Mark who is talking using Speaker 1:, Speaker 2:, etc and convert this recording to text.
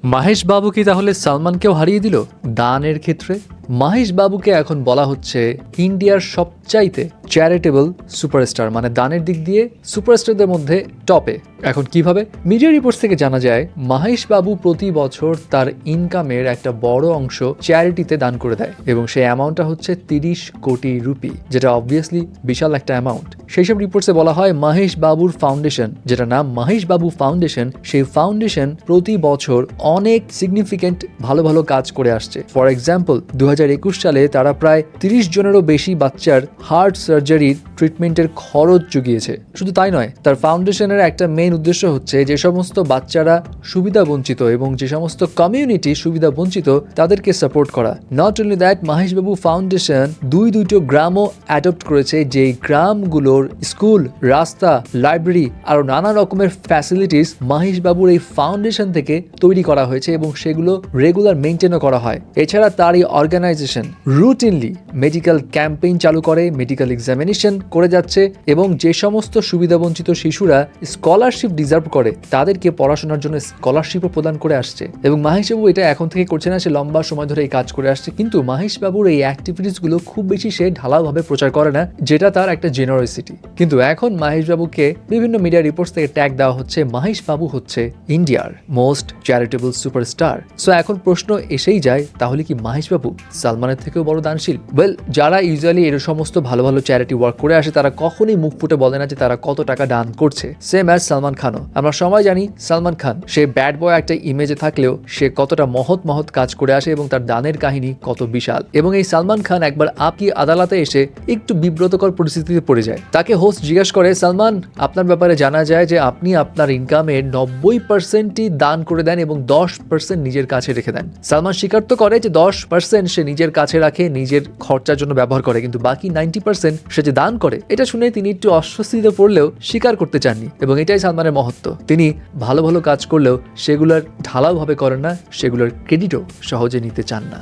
Speaker 1: মাহেশ বাবু কি তাহলে সালমানকেও হারিয়ে দিল দানের ক্ষেত্রে? মাহেশ বাবুকে এখন বলা হচ্ছে ইন্ডিয়ার সবচাইতে চ্যারিটেবল সুপারস্টার, মানে দানের দিক দিয়ে সুপারস্টারদের মধ্যে টপে। এখন কিভাবে? মিডিয়া রিপোর্টস থেকে জানা যায় মাহেশ বাবু প্রতি বছর তার ইনকামের একটা বড় অংশ চ্যারিটিতে দান করে দেয় এবং সেই অ্যামাউন্টটা হচ্ছে 30 কোটি রুপি, যেটা অবভিয়াসলি বিশাল একটা অ্যামাউন্ট। সেই সব রিপোর্টসে বলা হয় মাহেশ বাবুর ফাউন্ডেশন, যেটা নাম মাহেশ বাবু ফাউন্ডেশন, সেই ফাউন্ডেশন প্রতি বছর অনেক সিগনিফিকেন্ট ভালো ভালো কাজ করে আসছে। ফর এক্সাম্পল 2021 সালে তারা প্রায় 30 জনেরও বেশি বাচ্চার হার্ট সার্জারির ট্রিটমেন্টের খরচ জুগিয়েছে। শুধু তাই নয়, তার ফাউন্ডেশনের একটা মেইন উদ্দেশ্য হচ্ছে যে সমস্ত বাচ্চারা সুবিধা বঞ্চিত এবং যে সমস্ত কমিউনিটি সুবিধা বঞ্চিত তাদেরকে সাপোর্ট করা। Not only that, Mahesh Babu foundation দুটো গ্রামও অ্যাডপ্ট করেছে, যে গ্রামগুলোর স্কুল, রাস্তা, লাইব্রেরি আরো নানা রকমের ফ্যাসিলিটিস মাহেশ বাবুর এই ফাউন্ডেশন থেকে তৈরি করা হয়েছে এবং সেগুলো রেগুলার মেনটেনও করা হয়। এছাড়া তার এই অর্গানাইজেশন রুটিনলি মেডিকেল ক্যাম্পেইন চালু করে, মেডিকেল এক্সামিনেশন করে যাচ্ছে এবং যে সমস্ত সুবিধাবঞ্চিত শিশুরা স্কলারশিপ ডিজার্ভ করে তাদেরকে পড়াশোনার জন্য স্কলারশিপও প্রদান করে আসছে। এবং মাহেশ বাবু এটা এখন থেকে করছে না, সে লম্বা সময় ধরে এই কাজ করে আসছে। কিন্তু মাহেশ বাবুর এই অ্যাক্টিভিটিসগুলো খুব বেশি সে ঢালাওভাবে প্রচার করে না, যেটা তার একটা জেনারসিটি। কিন্তু এখন মাহেশ বাবুকে বিভিন্ন মিডিয়া রিপোর্টস থেকে ট্যাগ দেওয়া হচ্ছে মাহেশ বাবু হচ্ছে ইন্ডিয়ার মোস্ট চ্যারিটেবল সুপারস্টার। সো এখন প্রশ্ন এসেই যায়, তাহলে কি মাহেশ বাবু সালমানের থেকেও বড় দানশীল? ওয়েল, যারা ইউজুয়ালি এর সমস্ত ভালো ভালো চ্যারিটি ওয়ার্ক করে আসে তারা কখনোই মুখ ফুটে বলে না যে তারা কত টাকা দান করছে। সেম অ্যাজ সালমান খানও। আমরা সবাই জানি সালমান খান সে ব্যাড বয় একটা ইমেজে থাকলেও সে কতটা মহৎ মহৎ কাজ করে আসে এবং তার দানের কাহিনী কত বিশাল। এবং এই সালমান খান একবার আপকি আদালতে এসে একটু বিব্রতকর পরিস্থিতিতে পড়ে যায়। তাকে হোস্ট জিজ্ঞাসা করে, সালমান, আপনার ব্যাপারে জানা যায় যে আপনি আপনার ইনকামের 90%ই দান করে দেন এবং 10% নিজের কাছে রেখে দেন। সালমান স্বীকার তো করে যে 10% সে নিজের কাছে রাখে, নিজের খরচার জন্য ব্যবহার করে, কিন্তু বাকি 90% সে যে দান করে। এটা শুনে তিনি একটু অস্বস্তিতে পড়লেও স্বীকার করতে চাননি এবং এটাই সালমানের মহত্ব। তিনি ভালো ভালো কাজ করলেও সেগুলোর ঢালাওভাবে করেন না, সেগুলোর ক্রেডিটও সহজে নিতে চান না।